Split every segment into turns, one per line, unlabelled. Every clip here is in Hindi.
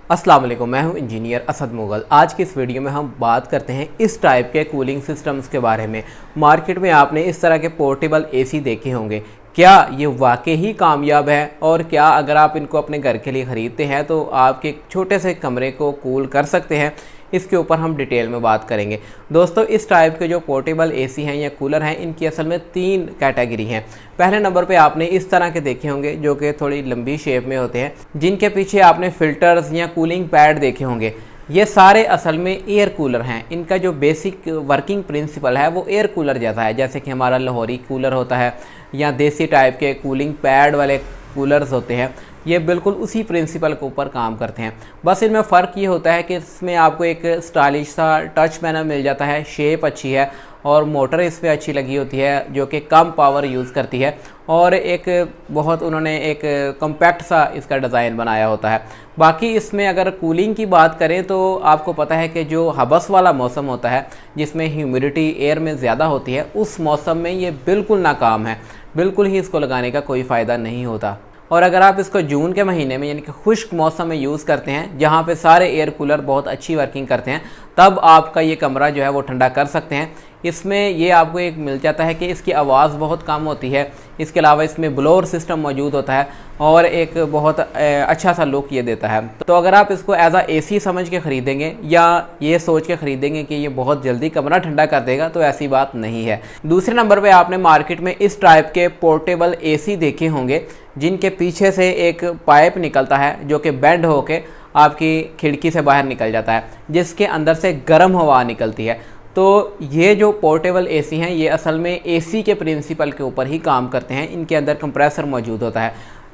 अस्सलाम वालेकुम, मैं हूं इंजीनियर असद मुगल। आज की इस वीडियो में हम बात करते हैं इस टाइप के कूलिंग सिस्टम्स के बारे में। मार्केट में आपने इस तरह के पोर्टेबल एसी देखे होंगे। क्या ये वाकई ही कामयाब है और क्या अगर आप इनको अपने घर के लिए ख़रीदते हैं तो आपके छोटे से कमरे को कूल कर सकते हैं? इसके ऊपर हम डिटेल में बात करेंगे। दोस्तों, इस टाइप के जो पोर्टेबल एसी हैं या कूलर हैं, इनकी असल में 3 कैटेगरी हैं। पहले नंबर पे आपने इस तरह के देखे होंगे जो कि थोड़ी लंबी शेप में होते हैं, जिनके पीछे आपने फ़िल्टर्स या कूलिंग पैड देखे होंगे। ये सारे असल में एयर कूलर हैं। इनका जो बेसिक वर्किंग प्रिंसिपल है वो एयर कूलर जैसा है, जैसे कि हमारा लाहौरी कूलर होता है या देसी टाइप के कूलिंग पैड वाले कूलर्स होते हैं। ये बिल्कुल उसी प्रिंसिपल के ऊपर काम करते हैं। बस इनमें फ़र्क ये होता है कि इसमें आपको एक स्टाइलिश सा टच पैनल मिल जाता है, शेप अच्छी है और मोटर इसमें अच्छी लगी होती है जो कि कम पावर यूज़ करती है, और एक बहुत उन्होंने एक कॉम्पैक्ट सा इसका डिज़ाइन बनाया होता है। बाकी इसमें अगर कूलिंग की बात करें तो आपको पता है कि जो हबस वाला मौसम होता है, जिसमें ह्यूमिडिटी एयर में ज़्यादा होती है, उस मौसम में ये बिल्कुल नाकाम है। बिल्कुल ही इसको लगाने का कोई फ़ायदा नहीं होता। और अगर आप इसको जून के महीने में यानी कि खुश्क मौसम में यूज़ करते हैं, जहाँ पे सारे एयर कूलर बहुत अच्छी वर्किंग करते हैं, तब आपका ये कमरा जो है वो ठंडा कर सकते हैं। इसमें ये आपको एक मिल जाता है कि इसकी आवाज़ बहुत कम होती है। इसके अलावा इसमें ब्लोअर सिस्टम मौजूद होता है और एक बहुत अच्छा सा लुक ये देता है। तो अगर आप इसको एज आ एसी समझ के ख़रीदेंगे या ये सोच के ख़रीदेंगे कि ये बहुत जल्दी कमरा ठंडा कर देगा, तो ऐसी बात नहीं है। दूसरे नंबर पे आपने मार्केट में इस टाइप के पोर्टेबल एसी देखे होंगे, जिनके पीछे से एक पाइप निकलता है जो कि बेंड होके आपकी खिड़की से बाहर निकल जाता है, जिसके अंदर से गर्म हवा निकलती है। तो ये जो पोर्टेबल एसी हैं, ये असल में एसी के प्रिंसिपल के ऊपर ही काम करते हैं। इनके अंदर कंप्रेसर मौजूद होता है,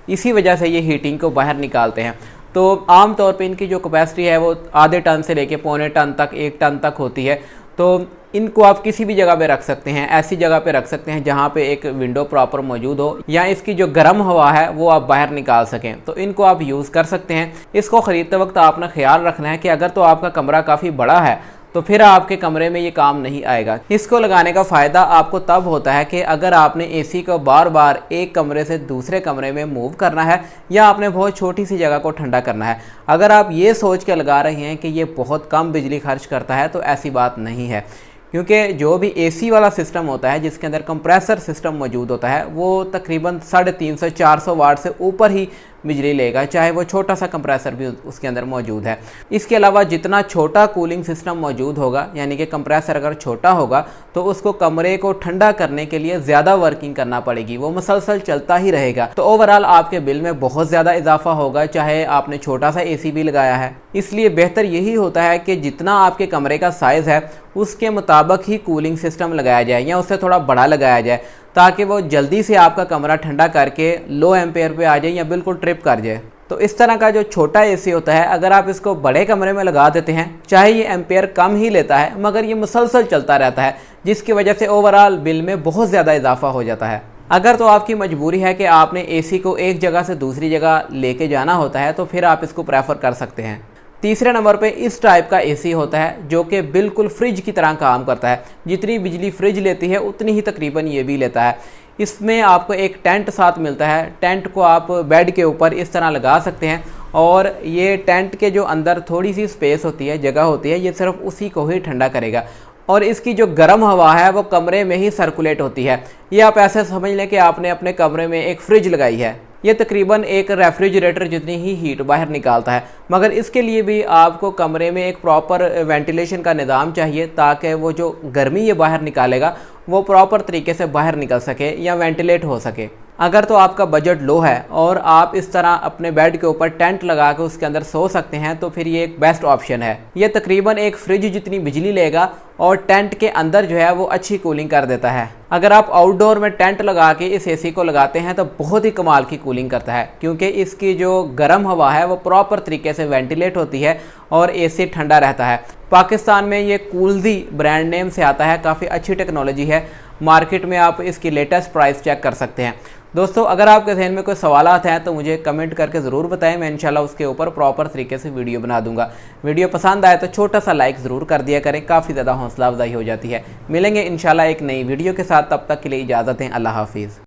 इसी वजह से ये हीटिंग को बाहर निकालते हैं। तो आम तौर पे इनकी जो कैपेसिटी है वो आधे टन से लेके पौने टन तक, 1 टन तक होती है। तो इनको आप किसी भी जगह पे रख सकते हैं। ऐसी जगह पे रख सकते हैं जहाँ पे एक विंडो प्रॉपर मौजूद हो या इसकी जो गर्म हवा है वो आप बाहर निकाल सकें, तो इनको आप यूज़ कर सकते हैं। इसको ख़रीदते वक्त आपने ख्याल रखना है कि अगर तो आपका कमरा काफ़ी बड़ा है तो फिर आपके कमरे में ये काम नहीं आएगा। इसको लगाने का फ़ायदा आपको तब होता है कि अगर आपने एसी को बार बार एक कमरे से दूसरे कमरे में मूव करना है या आपने बहुत छोटी सी जगह को ठंडा करना है। अगर आप ये सोच के लगा रहे हैं कि ये बहुत कम बिजली खर्च करता है, तो ऐसी बात नहीं है, क्योंकि जो भी एसी वाला सिस्टम होता है जिसके अंदर कंप्रेसर सिस्टम मौजूद होता है, वो तकरीबन 350-400 वाट से ऊपर ही बिजली लेगा, चाहे वो छोटा सा कंप्रेसर भी उसके अंदर मौजूद है। इसके अलावा जितना छोटा कूलिंग सिस्टम मौजूद होगा, यानी कि कंप्रेसर अगर छोटा होगा, तो उसको कमरे को ठंडा करने के लिए ज़्यादा वर्किंग करना पड़ेगी, वो मुसलसल चलता ही रहेगा। तो ओवरऑल आपके बिल में बहुत ज़्यादा इजाफा होगा, चाहे आपने छोटा सा एसी भी लगाया है। इसलिए बेहतर यही होता है कि जितना आपके कमरे का साइज़ है उसके मुताबिक ही कूलिंग सिस्टम लगाया जाए या उससे थोड़ा बड़ा लगाया जाए, ताकि वो जल्दी से आपका कमरा ठंडा करके लो एम्पेयर पे आ जाए या बिल्कुल ट्रिप कर जाए। तो इस तरह का जो छोटा एसी होता है, अगर आप इसको बड़े कमरे में लगा देते हैं, चाहे ये एम्पेयर कम ही लेता है मगर ये मुसलसल चलता रहता है, जिसकी वजह से ओवरऑल बिल में बहुत ज़्यादा इजाफा हो जाता है। अगर तो आपकी मजबूरी है कि आपने एसी को एक जगह से दूसरी जगह लेके जाना होता है, तो फिर आप इसको प्रेफर कर सकते हैं। तीसरे नंबर पे इस टाइप का एसी होता है जो कि बिल्कुल फ्रिज की तरह काम करता है। जितनी बिजली फ्रिज लेती है उतनी ही तकरीबन ये भी लेता है। इसमें आपको एक टेंट साथ मिलता है। टेंट को आप बेड के ऊपर इस तरह लगा सकते हैं और ये टेंट के जो अंदर थोड़ी सी स्पेस होती है, जगह होती है, ये सिर्फ उसी को ही ठंडा करेगा और इसकी जो गर्म हवा है वो कमरे में ही सर्कुलेट होती है। ये आप ऐसे समझ लें कि आपने अपने कमरे में एक फ्रिज लगाई है। ये तकरीबन एक रेफ्रिजरेटर जितनी ही हीट बाहर निकालता है, मगर इसके लिए भी आपको कमरे में एक प्रॉपर वेंटिलेशन का निज़ाम चाहिए, ताकि वो जो गर्मी ये बाहर निकालेगा वो प्रॉपर तरीके से बाहर निकल सके या वेंटिलेट हो सके। अगर तो आपका बजट लो है और आप इस तरह अपने बेड के ऊपर टेंट लगा के उसके अंदर सो सकते हैं, तो फिर ये एक बेस्ट ऑप्शन है। ये तकरीबन एक फ्रिज जितनी बिजली लेगा और टेंट के अंदर जो है वो अच्छी कूलिंग कर देता है। अगर आप आउटडोर में टेंट लगा के इस एसी को लगाते हैं तो बहुत ही कमाल की कूलिंग करता है, क्योंकि इसकी जो गर्म हवा है वो प्रॉपर तरीके से वेंटिलेट होती है और एसी ठंडा रहता है। पाकिस्तान में ये कूल्जी ब्रांड नेम से आता है, काफ़ी अच्छी टेक्नोलॉजी है। मार्केट में आप इसकी लेटेस्ट प्राइस चेक कर सकते हैं। दोस्तों, अगर आपके ज़हन में कोई सवालात हैं तो मुझे कमेंट करके ज़रूर बताएं, मैं इंशाल्लाह उसके ऊपर प्रॉपर तरीके से वीडियो बना दूंगा। वीडियो पसंद आए तो छोटा सा लाइक ज़रूर कर दिया करें, काफ़ी ज़्यादा हौसला अफजाई हो जाती है। मिलेंगे इंशाल्लाह एक नई वीडियो के साथ, तब तक के लिए इजाज़त दें। अल्लाह हाफिज़।